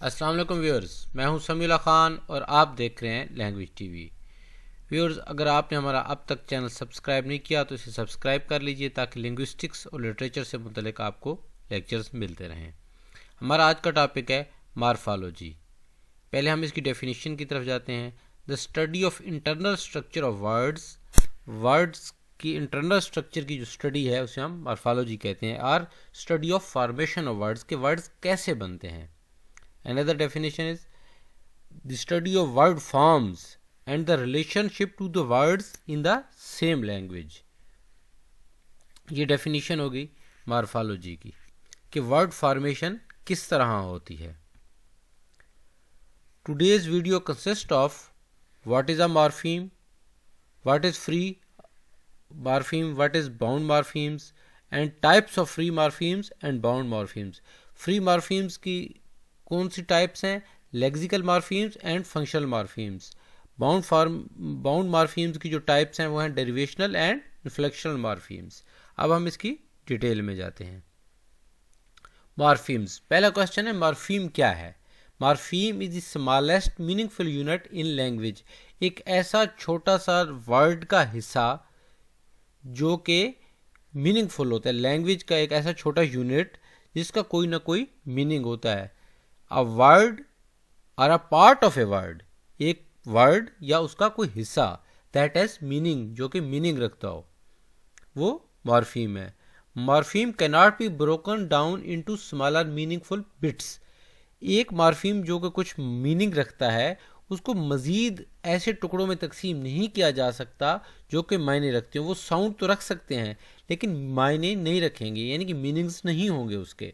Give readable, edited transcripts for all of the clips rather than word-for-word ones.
अस्सलाम वालेकुम व्यूअर्स, मैं हूं समीउल्लाह खान और आप देख रहे हैं लैंग्वेज टीवी। व्यूअर्स, अगर आपने हमारा अब तक चैनल सब्सक्राइब नहीं किया तो इसे सब्सक्राइब कर लीजिए ताकि लिंग्विस्टिक्स और लिटरेचर से मुतल्लिक आपको लेक्चर्स मिलते रहें। हमारा आज का टॉपिक है मॉर्फोलॉजी। पहले हम इसकी डेफिनेशन की तरफ जाते हैं। The study of internal structure of words. Words की इंटरनल स्ट्रक्चर की जो स्टडी है उसे हम मॉर्फोलॉजी कहते हैं। और study of formation of words, के वर्ड्स कैसे बनते हैं। Another definition is the study of word forms and the relationship to the words in the same language. ये डेफिनेशन हो गई मॉर्फोलॉजी की कि वर्ड फॉर्मेशन किस तरह होती है। Today's video consists of what is a morpheme, what is free morpheme, what is bound morphemes and types of free morphemes and bound morphemes. Free morphemes की कौन सी टाइप्स हैं? Lexical morphemes and functional morphemes. Bound morphemes की जो types हैं वो हैं derivational and इन्फ्लेक्शनल morphemes. अब हम इसकी डिटेल में जाते हैं। मॉर्फीम्स, पहला क्वेश्चन है मॉर्फीम क्या है। Morpheme is the smallest meaningful unit in language. एक ऐसा छोटा सा वर्ड का हिस्सा जो कि मीनिंगफुल होता है। लैंग्वेज का एक ऐसा छोटा यूनिट जिसका कोई ना कोई मीनिंग होता है। A word or a part of a word, एक वर्ड या उसका कोई हिस्सा that has meaning, जो कि मीनिंग रखता हो, वो मॉर्फीम है। Morpheme cannot be broken down into smaller meaningful bits। एक मॉर्फीम जो कि कुछ मीनिंग रखता है उसको मज़ीद ऐसे टुकड़ों में तकसीम नहीं किया जा सकता जो कि मायने रखते हो। वो साउंड तो रख सकते हैं लेकिन मायने नहीं रखेंगे, यानी कि मीनिंग्स नहीं होंगे उसके।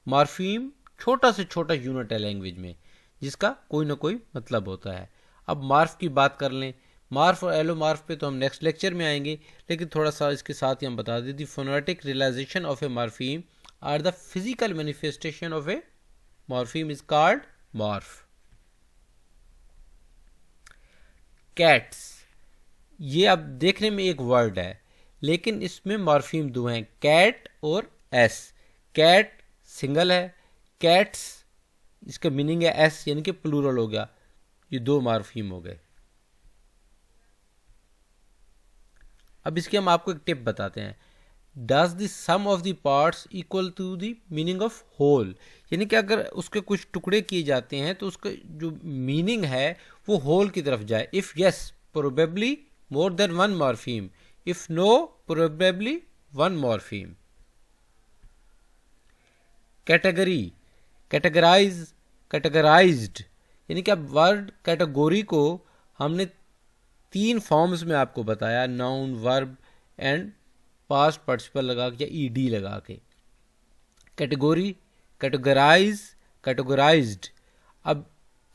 मॉर्फीम छोटा से छोटा यूनिट है लैंग्वेज में जिसका कोई ना कोई मतलब होता है। अब मार्फ की बात कर लें। मार्फ और एलोमार्फ पे तो हम नेक्स्ट लेक्चर में आएंगे, लेकिन थोड़ा सा इसके साथ ही हम बता दें the phonetic realisation of a morpheme or the physical manifestation of a morpheme is called morph. Cats, ये अब देखने में एक वर्ड है लेकिन इसमें मॉर्फीम दो हैं, कैट और एस। कैट सिंगल है, कैट्स इसका मीनिंग है एस, यानी कि प्लूरल हो गया। ये दो मॉर्फीम हो गए। अब इसकी हम आपको एक टिप बताते हैं। Does the sum of the parts equal to the meaning of whole, यानी कि अगर उसके कुछ टुकड़े किए जाते हैं तो उसका जो मीनिंग है वो होल की तरफ जाए। If yes probably more than one morpheme, if no probably one morpheme. Category, categorised, यानी कि अब वर्ड कैटेगरी को हमने तीन फॉर्म्स में आपको बताया, noun, verb and past participle लगा के या ईडी लगा के। Category, categorize, categorized. अब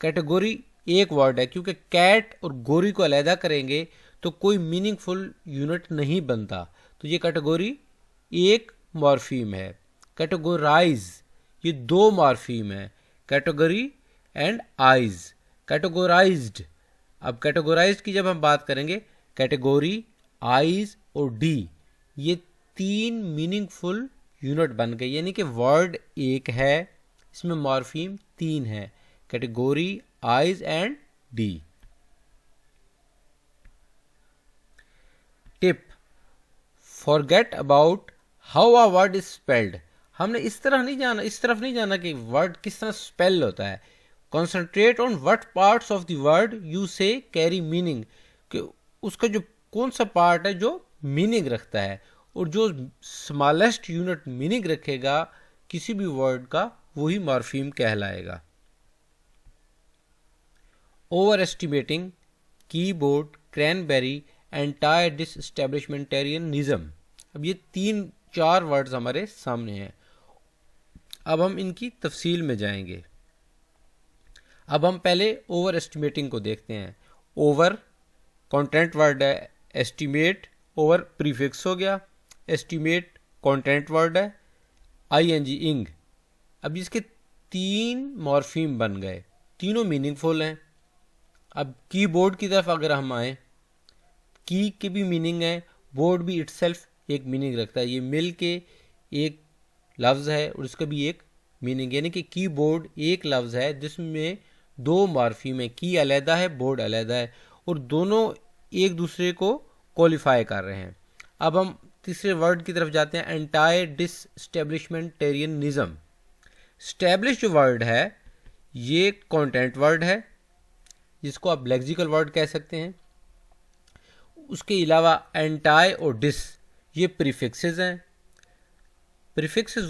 कैटेगरी एक वर्ड है, क्योंकि कैट और गोरी को अलहदा करेंगे तो कोई मीनिंगफुल यूनिट नहीं बनता, तो ये कैटेगरी एक मॉर्फीम है। कैटेगराइज, ये दो मॉर्फीम है, कैटेगरी एंड आइज। कैटेगोराइज्ड, अब कैटेगोराइज्ड की जब हम बात करेंगे, कैटेगरी, आइज और डी, ये तीन मीनिंगफुल यूनिट बन गए, यानी कि वर्ड एक है, इसमें मॉर्फीम तीन है, category, eyes and D. Tip, forget about how a word is spelled. हमने इस तरफ नहीं जाना कि वर्ड किस तरह स्पेल होता है। Concentrate on what parts of the word you से कैरी मीनिंग, कि उसका जो कौन सा पार्ट है जो मीनिंग रखता है, और जो स्मॉलेस्ट यूनिट मीनिंग रखेगा किसी भी वर्ड का वही मॉर्फीम कहलाएगा। Overestimating, keyboard, cranberry, antidisestablishmentarianism. अब ये तीन चार वर्ड्स हमारे सामने हैं। अब हम इनकी तफसील में जाएंगे। अब हम पहले ओवर एस्टिमेटिंग को देखते हैं। ओवर कंटेंट वर्ड है, एस्टिमेट ओवर प्रीफिक्स हो गया, एस्टिमेट कंटेंट वर्ड है, आईएनजी इंग। अब इसके तीन मॉर्फीम बन गए, तीनों मीनिंगफुल हैं। अब कीबोर्ड की तरफ अगर हम आए, की की भी मीनिंग है, बोर्ड भी इटसेल्फ एक मीनिंग रखता है। ये मिल के एक लफ्ज़ है और इसका भी एक मीनिंग, यानी कि कीबोर्ड एक लफ्ज़ है जिसमें दो मॉर्फीम है, की अलहदा है, बोर्ड अलहदा है, और दोनों एक दूसरे को क्वालिफाई कर रहे हैं। अब हम तीसरे वर्ड की तरफ जाते हैं, एंटाई डिसस्टेब्लिशमेंटेरियनिज्म। स्टैब्लिश जो वर्ड है ये कंटेंट वर्ड है, जिसको आप लेक्सिकल वर्ड कह सकते हैं। उसके अलावा एंटाई और डिस ये प्रीफिक्सेस हैं। प्रीफिक्सेस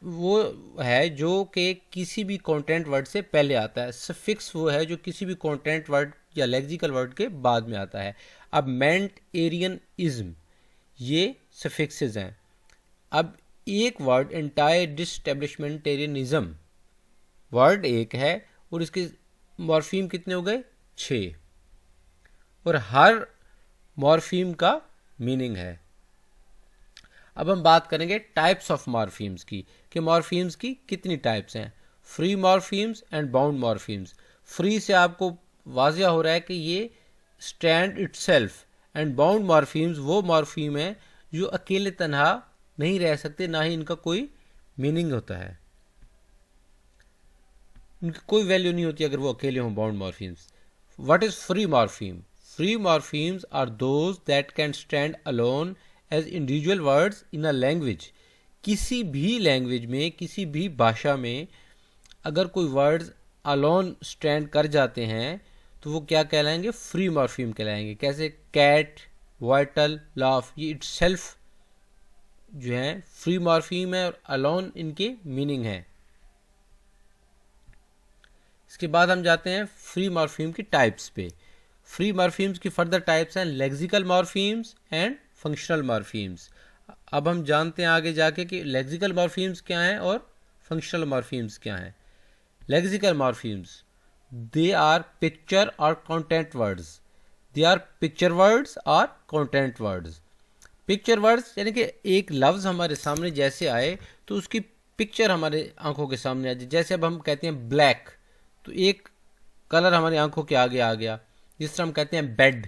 वो है जो कि किसी भी कंटेंट वर्ड से पहले आता है। सफिक्स वो है जो किसी भी कंटेंट वर्ड या लेक्सिकल वर्ड के बाद में आता है। अब मेंट, एरियन, इज्म ये सफिक्सेस हैं। अब एक वर्ड एंटायर डिसस्टेब्लिशमेंटेरियनिज्म वर्ड एक है और इसके मॉर्फीम कितने हो गए? 6, और हर मॉर्फीम का मीनिंग है। अब हम बात करेंगे टाइप्स ऑफ मॉर्फीम्स की, कि मॉर्फीम्स की कितनी टाइप्स हैं। Free morphemes and bound morphemes. Free से आपको वाज़िया हो रहा है कि ये stand itself, and bound morphemes वो मॉर्फीम है जो अकेले तन्हा नहीं रह सकते, ना ही इनका कोई मीनिंग होता है, इनकी कोई वैल्यू नहीं होती अगर वो अकेले हों, bound morphemes. What is free morpheme? Free morphemes are those that can stand alone as individual words in a language. किसी भी लैंग्वेज में, किसी भी भाषा में अगर कोई वर्ड्स अलोन स्टैंड कर जाते हैं तो वो क्या कहलाएंगे? फ्री मॉर्फीम कहलाएंगे। कैसे? कैट, वाइटल, लाफ, ये इटसेल्फ जो है फ्री मॉर्फीम है और अलोन इनके मीनिंग है। इसके बाद हम जाते हैं फ्री मॉर्फीम की टाइप्स पे। फ्री मॉर्फीम्स की फर्दर टाइप्स हैं lexical morphemes and functional morphemes. अब हम जानते हैं आगे जाके कि लेक्सिकल मॉर्फीम्स क्या हैं और फंक्शनल मॉर्फीम्स क्या हैं। Lexical morphemes, they are picture और content words. They are picture words और कंटेंट वर्ड्स। पिक्चर वर्ड्स यानी कि एक लफ्ज़ हमारे सामने जैसे आए तो उसकी पिक्चर हमारे आंखों के सामने आ जाए। जैसे अब हम कहते हैं ब्लैक, तो एक कलर हमारी आंखों के आगे आ गया। जिस तरह हम कहते हैं bed,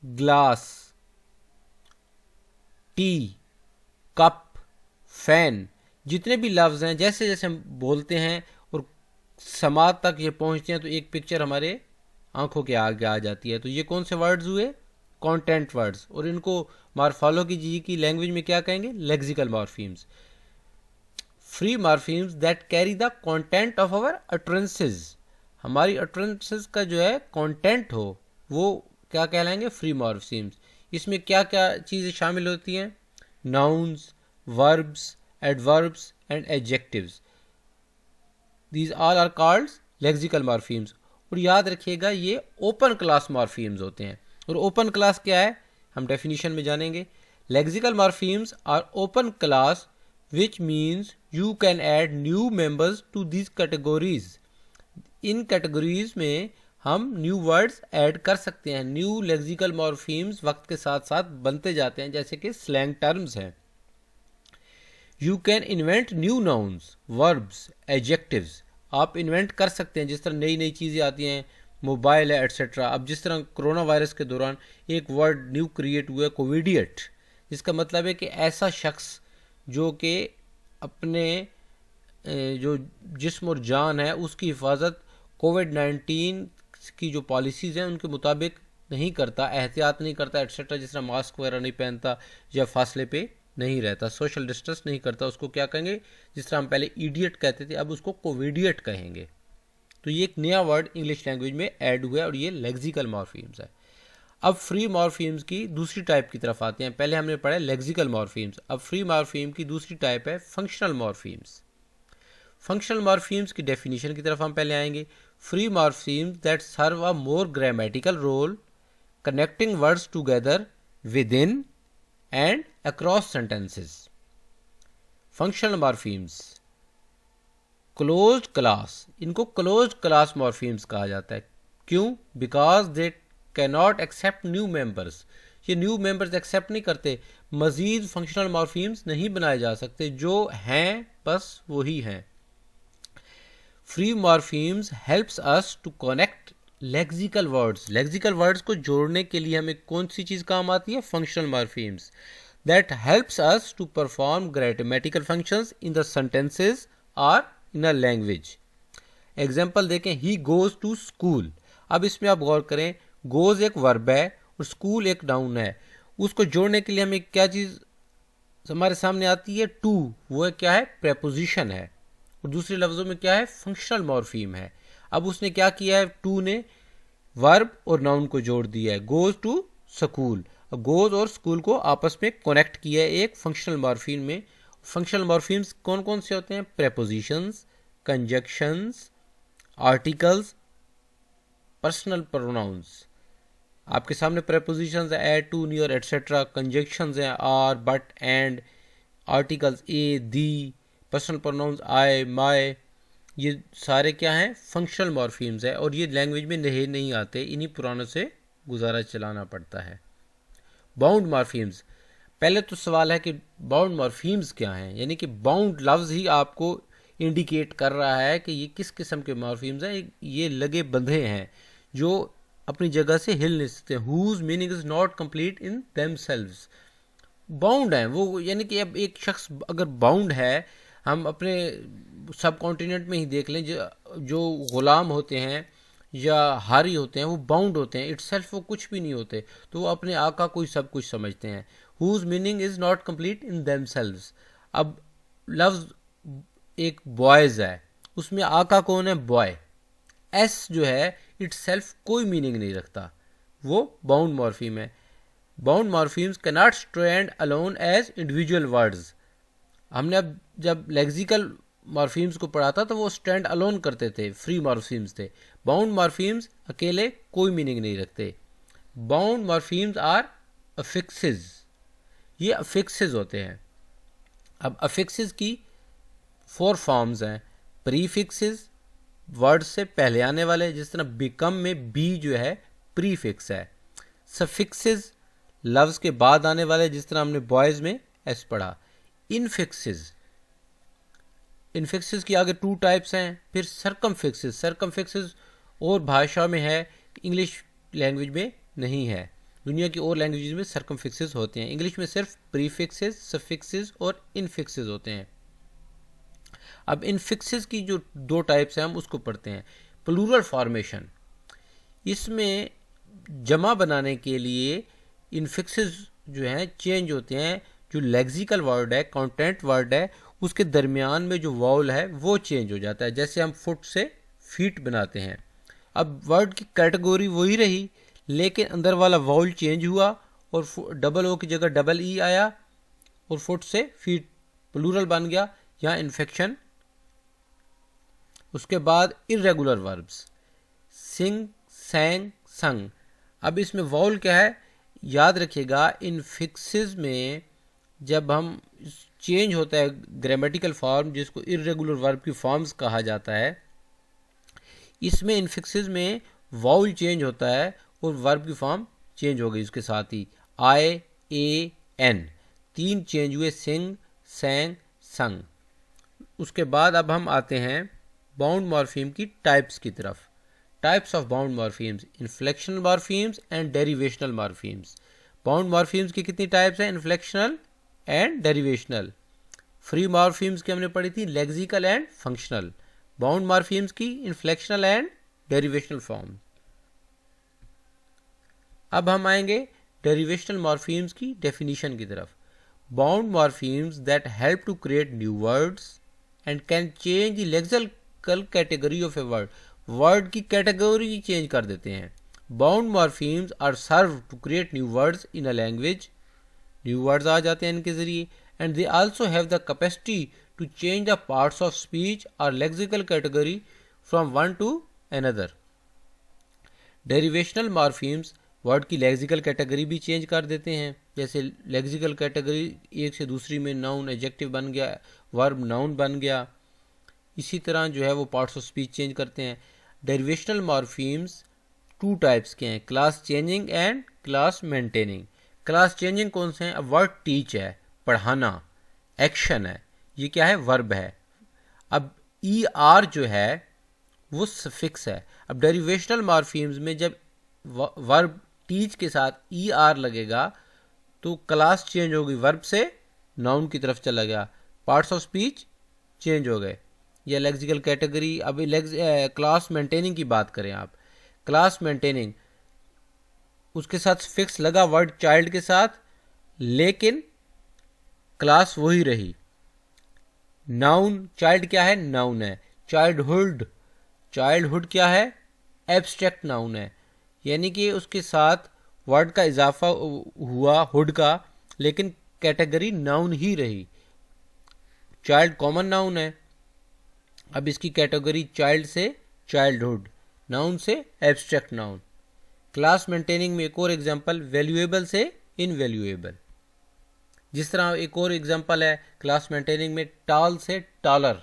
glass, T, cup, fan, जितने भी लफ्ज़ हैं जैसे जैसे हम बोलते हैं और समाज तक ये पहुंचते हैं तो एक पिक्चर हमारे आंखों के आगे आ जाती है। तो ये कौन से वर्ड्स हुए? कंटेंट वर्ड्स, और इनको मॉर्फोलॉजी जी की लैंग्वेज में क्या कहेंगे? Lexical morphemes. Free morphemes that carry the content of our utterances. हमारी अटरेंसेस का जो है कंटेंट हो वो क्या कहलाएंगे? Free morphemes. इसमें क्या क्या चीज़ें शामिल होती हैं? Nouns, verbs, adverbs and adjectives. These all are called lexical morphemes. और याद रखिएगा ये ओपन क्लास मॉर्फीम्स होते हैं। और ओपन क्लास क्या है हम डेफिनेशन में जानेंगे। Lexical morphemes are open class which means you can add new members to these categories. In categories में हम न्यू वर्ड्स ऐड कर सकते हैं। न्यू लेक्सिकल मॉर्फीम्स वक्त के साथ साथ बनते जाते हैं, जैसे कि स्लैंग टर्म्स हैं। You can invent new nouns, verbs, adjectives. आप इन्वेंट कर सकते हैं, जिस तरह नई नई चीज़ें आती हैं, मोबाइल है एट्सेट्रा। अब जिस तरह कोरोना वायरस के दौरान एक वर्ड न्यू क्रिएट हुआ है, कोविडियट, जिसका मतलब है कि ऐसा शख्स जो कि अपने जो जिस्म और जान है उसकी हिफाजत कोविड-19 की जो पॉलिसीज़ हैं उनके मुताबिक नहीं करता, एहतियात नहीं करता एट्सेट्रा, जिस तरह मास्क वगैरह नहीं पहनता या फासले पे नहीं रहता, सोशल डिस्टेंस नहीं करता, उसको क्या कहेंगे? जिस तरह हम पहले इडियट कहते थे अब उसको कोविडियट कहेंगे। तो ये एक नया वर्ड इंग्लिश लैंग्वेज में ऐड हुआ है और ये लेक्सिकल मॉर्फीम्स है। अब फ्री मॉर्फीम्स की दूसरी टाइप की तरफ आते हैं। पहले हमने पढ़ा लेक्सिकल मॉर्फीम्स, अब फ्री मॉर्फीम की दूसरी टाइप है फंक्शनल मॉर्फीम्स। फंक्शनल मॉर्फीम्स की डेफिनेशन की तरफ हम पहले आएंगे। Free morphemes that serve a more grammatical role connecting words together within and across sentences. Functional morphemes closed class, इनको क्लोज्ड क्लास मॉर्फीम्स कहा जाता है। क्यों? Because they cannot accept new members. ये न्यू मेंबर्स एक्सेप्ट नहीं करते, मजीद functional morphemes नहीं बनाए जा सकते, जो हैं बस वही हैं। Free morphemes helps us to connect lexical words. Lexical words को जोड़ने के लिए हमें कौन सी चीज़ काम आती है? Functional morphemes. That helps us to perform grammatical functions in the sentences और इन अ लैंग्वेज। एग्जाम्पल देखें, ही गोज टू स्कूल। अब इसमें आप गौर करें, गोज एक वर्ब है और स्कूल एक नाउन है। उसको जोड़ने के लिए हमें क्या चीज़ हमारे सामने आती है? टू। वो है क्या है? प्रेपोजिशन है। और दूसरे लफ्ज़ों में क्या है? फंक्शनल मॉर्फीम है। अब उसने क्या किया है? टू ने वर्ब और नाउन को जोड़ दिया है, गोज टू स्कूल। गोज और स्कूल को आपस में कनेक्ट किया है एक फंक्शनल मॉर्फीम में। फंक्शनल मॉर्फीम्स कौन कौन से होते हैं? Prepositions, conjunctions, articles, personal pronouns. आपके सामने प्रेपोजिशंस है at, to, near, etcetera. Conjunctions हैं or, but, and. Articles a, the. Personal pronouns I, my. ये सारे क्या हैं? फंक्शनल मॉर्फीम्स है और ये लैंग्वेज में नहीं आते, इन्हीं पुरानों से गुजारा चलाना पड़ता है। Bound morphemes. पहले तो सवाल है कि बाउंड मॉर्फीम्स क्या हैं, यानी कि बाउंड लफ्ज़ ही आपको इंडिकेट कर रहा है कि ये किस किस्म के मॉर्फीम्स हैं। ये लगे बंधे हैं जो अपनी जगह से हिल नहीं सकते। Whose meaning is not complete in themselves. Bound है वो, यानी कि अब एक शख्स अगर बाउंड है, हम अपने सब कॉन्टिनेंट में ही देख लें, जो गुलाम होते हैं या हारी होते हैं वो बाउंड होते हैं, इटसेल्फ वो कुछ भी नहीं होते, तो वो अपने आका को ही सब कुछ समझते हैं। Whose meaning is not complete in themselves. अब लफ्ज़ एक बॉयज़ है, उसमें आका कौन है? बॉय। एस जो है इटसेल्फ कोई मीनिंग नहीं रखता, वो बाउंड मॉर्फीम है। Bound morphemes can not stand alone as individual words. हमने अब जब लेक्सिकल मॉर्फीम्स को पढ़ा था तो वो स्टैंड अलोन करते थे, फ्री मॉर्फीम्स थे। बाउंड मॉर्फीम्स अकेले कोई मीनिंग नहीं रखते। Bound morphemes are affixes. ये अफिक्सेस होते हैं। अब अफिक्सेस की 4 फॉर्म्स हैं। प्रीफिक्सेस, वर्ड से पहले आने वाले, जिस तरह बिकम में बी जो है प्रीफिक्स है। सफिक्सेस, लफ्ज़ के बाद आने वाले, जिस तरह हमने बॉयज़ में एस पढ़ा। इनफिक्सेस, इनफिक्सेस की आगे 2 टाइप्स हैं। फिर सरकमफिक्सेस, सरकमफिक्सेस और भाषा में है, इंग्लिश लैंग्वेज में नहीं है। दुनिया की और लैंग्वेजेस में सरकमफिक्सेस होते हैं, इंग्लिश में सिर्फ प्रीफिक्सेस, सफिक्सेस और इनफिक्सेस होते हैं। अब इनफिक्सेस की जो 2 टाइप्स हैं हम उसको पढ़ते हैं। प्लूरल फॉर्मेशन, इसमें जमा बनाने के लिए इनफिक्सेस जो हैं चेंज होते हैं। जो लेक्सिकल वर्ड है, कंटेंट वर्ड है, उसके दरमियान में जो वाउल है वो चेंज हो जाता है। जैसे हम फुट से फीट बनाते हैं, अब वर्ड की कैटेगरी वही रही लेकिन अंदर वाला वाउल चेंज हुआ और डबल ओ की जगह डबल ई आया और फुट से फीट प्लूरल बन गया। यहाँ इन्फेक्शन। उसके बाद इरेगुलर वर्ब्स, सिंग, सैंग, संग। अब इसमें वाउल क्या है याद रखिएगा, इनफिक्सेस में जब हम चेंज होता है ग्रामेटिकल फॉर्म, जिसको इरेगुलर वर्ब की फॉर्म्स कहा जाता है, इसमें इनफिक्सेस में वाउल चेंज होता है और वर्ब की फॉर्म चेंज हो गई। उसके साथ ही आई, ए, एन 3 चेंज हुए, सिंग, सैंग, संग। उसके बाद अब हम आते हैं बाउंड मॉर्फीम की टाइप्स की तरफ। Types of bound morphemes, inflectional morphemes and derivational morphemes. Bound morphemes की कितनी टाइप्स हैं? Inflectional and derivational. Free morphemes की हमने पढ़ी थी lexical and functional. Bound morphemes की इन्फ्लेक्शनल एंड डेरिवेशनल फॉर्म। अब हम आएंगे डेरिवेशनल मॉर्फीम्स की डेफिनेशन की तरफ। Bound morphemes that help to create new words and can change the lexical category of a word. Word की कैटेगरी चेंज कर देते हैं। Bound morphemes are serve to create new words in a language. New words आ जाते हैं इनके जरिए। And they also have the capacity to change the parts of speech और lexical category from one to another. Derivational morphemes word की lexical category भी change कर देते हैं। जैसे लेक्सिकल कैटेगरी एक से दूसरी में नाउन एडजेक्टिव बन गया, वर्ब नाउन बन गया। इसी तरह जो है वो पार्ट्स ऑफ स्पीच चेंज करते हैं। डेरिवेशनल मॉर्फीम्स 2 टाइप्स के हैं, class changing and class maintaining. Class changing कौन से हैं? अब वर्ड टीच है, पढ़ाना, एक्शन है, ये क्या है? वर्ब है। अब ई आर जो है वो सफिक्स है। अब डेरिवेशनल मॉर्फीम्स में जब वर्ब टीच के साथ ई आर लगेगा तो क्लास चेंज होगी, वर्ब से नाउन की तरफ चला गया, पार्ट्स ऑफ स्पीच चेंज हो गए। या लेक्सिकल कैटेगरी। अभी क्लास मेंटेनिंग की बात करें आप, क्लास मेंटेनिंग, उसके साथ फिक्स लगा वर्ड चाइल्ड के साथ, लेकिन क्लास वही रही। नाउन, चाइल्ड क्या है? नाउन है। चाइल्डहुड, चाइल्डहुड क्या है? एब्स्ट्रैक्ट नाउन है, यानी कि उसके साथ वर्ड का इजाफा हुआ हुड का, लेकिन कैटेगरी नाउन ही रही। चाइल्ड कॉमन नाउन है, अब इसकी कैटेगरी चाइल्ड से चाइल्डहुड, नाउन से एब्स्ट्रैक्ट नाउन। क्लास मेंटेनिंग में एक और एग्जांपल, वैल्यूएबल से इनवैल्यूएबल। जिस तरह एक और एग्जांपल है क्लास मेंटेनिंग में टाल से टॉलर।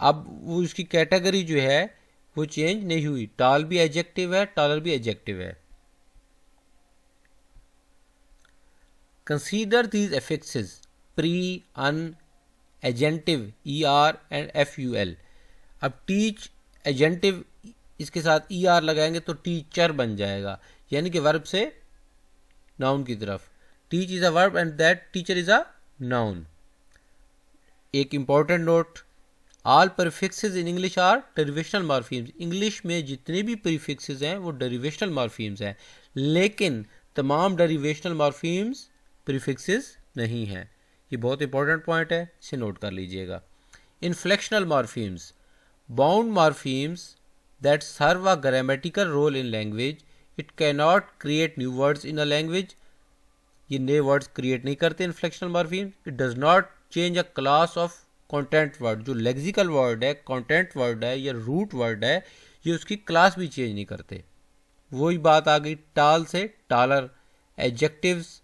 अब वो उसकी कैटेगरी जो है वो चेंज नहीं हुई, टाल भी एडजेक्टिव है, टॉलर भी एडजेक्टिव है। Consider these affixes pre, un, agentive ER and FUL। अब टीच एजेंटिव, इसके साथ ER लगाएंगे तो टीचर बन जाएगा, यानी कि वर्ब से नाउन की तरफ। Teach is a verb and that teacher is a noun. एक important note, all prefixes in English are derivational morphemes. English में जितने भी प्रीफिक्सेस हैं वो डेरिवेशनल मॉर्फीम्स हैं, लेकिन तमाम डेरिवेशनल मॉर्फीम्स प्रीफिक्सेस नहीं हैं। ये बहुत इंपॉर्टेंट पॉइंट है, इसे नोट कर लीजिएगा। Inflectional morphemes, bound morphemes that serve a grammatical role in language, it can not create new words in a language. ये नए वर्ड्स क्रिएट नहीं करते inflectional morphemes. It does not change a class of content word, जो lexical word है, content word है या root word है, ये उसकी क्लास भी चेंज नहीं करते। वही बात आ गई टाल से टॉलर, एडजेक्टिव्स।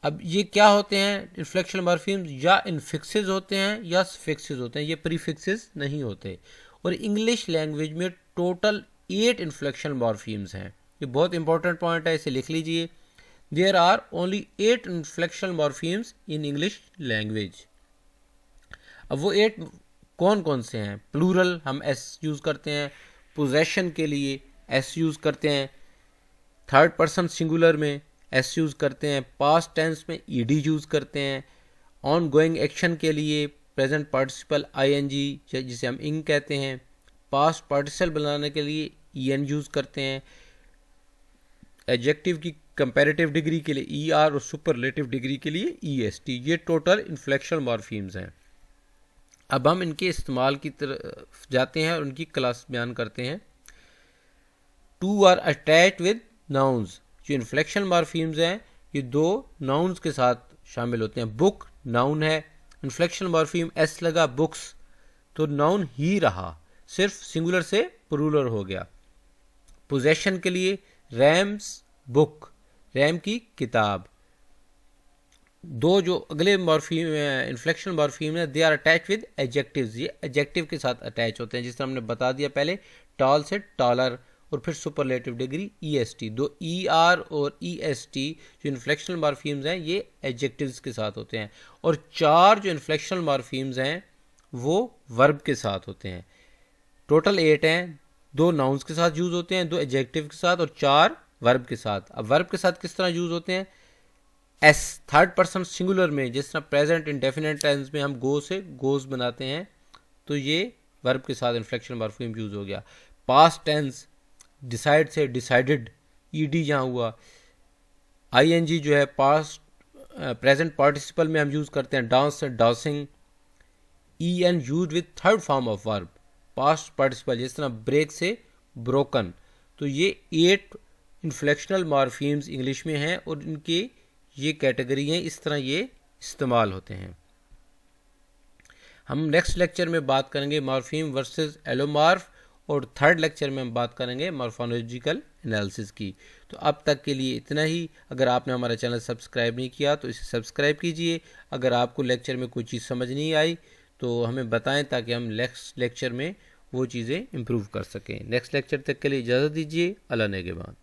अब ये क्या होते हैं इन्फ्लेक्शनल मॉर्फीम्स? या इनफिक्सेस होते हैं या सफिक्सेस होते हैं, ये प्रीफिक्सेस नहीं होते। और इंग्लिश लैंग्वेज में टोटल 8 इन्फ्लेक्शनल मॉर्फीम्स हैं। ये बहुत इंपॉर्टेंट पॉइंट है, इसे लिख लीजिए। There are only 8 inflectional morphemes in English language. अब वो 8 कौन कौन से हैं? प्लूरल हम एस यूज़ करते हैं, पोजेशन के लिए एस यूज़ करते हैं, थर्ड पर्सन सिंगुलर में एस यूज़ करते हैं, पास्ट टेंस में ईडी यूज़ करते हैं, ऑन गोइंग एक्शन के लिए प्रेजेंट पार्टिसिपल आईएनजी जिसे हम इंग कहते हैं, पास्ट पार्टिसिपल बनाने के लिए ईएन यूज़ करते हैं, एडजेक्टिव की कंपैरेटिव डिग्री के लिए ईआर और सुपरलेटिव डिग्री के लिए ईएसटी। ये टोटल इन्फ्लेक्शनल मॉर्फीम्स हैं। अब हम इनके इस्तेमाल की तरफ जाते हैं और उनकी क्लास बयान करते हैं। Two are attached with nouns. जो इन्फ्लेक्शनल मॉर्फीम्स हैं ये दो नाउन्स के साथ शामिल होते हैं। बुक नाउन है, इन्फ्लेक्शनल मॉर्फीम एस लगा, बुक्स, तो नाउन ही रहा, सिर्फ सिंगुलर से प्लूरल हो गया। पोजेशन के लिए रैम्स बुक, रैम की किताब। दो जो अगले मॉर्फीम इन्फ्लेक्शनल मॉर्फीम है, they are attach with adjectives. ये एडजेक्टिव के साथ अटैच होते हैं, जिस तरह हमने बता दिया पहले, टॉल से टॉलर और फिर सुपरलेटिव डिग्री ईएसटी। दो ईआर और ईएसटी जो इन्फ्लेक्शनल मॉर्फीम्स हैं ये एडजेक्टिव्स के साथ होते हैं। और 4 जो इन्फ्लेक्शनल मॉर्फीम्स हैं वो वर्ब के साथ होते हैं। टोटल 8 हैं, 2 नाउन्स के साथ यूज होते हैं, 2 एडजेक्टिव के साथ और 4 वर्ब के साथ। अब वर्ब के साथ किस तरह यूज होते हैं? एस थर्ड पर्सन सिंगुलर में, जिस तरह प्रेजेंट इंडेफिनिट टेंस में हम गो से गोज बनाते हैं, तो ये वर्ब के साथ इन्फ्लेक्शनल मॉर्फीम यूज हो गया। पास्ट टेंस डिसाइड से डिसाइडेड, ईडी जहाँ हुआ। आईएनजी जो है पास्ट प्रेजेंट पार्टिसिपल में हम यूज करते हैं, डांस से dancing. EN use with third form of verb, past participle, जिस तरह ब्रेक से ब्रोकन। तो ये 8 इन्फ्लेक्शनल मॉर्फीम्स इंग्लिश में हैं और इनके ये कैटेगरी हैं, इस तरह ये इस्तेमाल होते हैं। हम नेक्स्ट लेक्चर में बात करेंगे मॉर्फीम वर्सेस एलोमॉर्फ, और थर्ड लेक्चर में हम बात करेंगे मॉर्फोलॉजिकल एनालिसिस की। तो अब तक के लिए इतना ही। अगर आपने हमारा चैनल सब्सक्राइब नहीं किया तो इसे सब्सक्राइब कीजिए। अगर आपको लेक्चर में कोई चीज़ समझ नहीं आई तो हमें बताएं, ताकि हम नेक्स्ट लेक्चर में वो चीज़ें इम्प्रूव कर सकें। नेक्स्ट लेक्चर तक के लिए इजाज़त दीजिए। अल्लाह नेगेबान।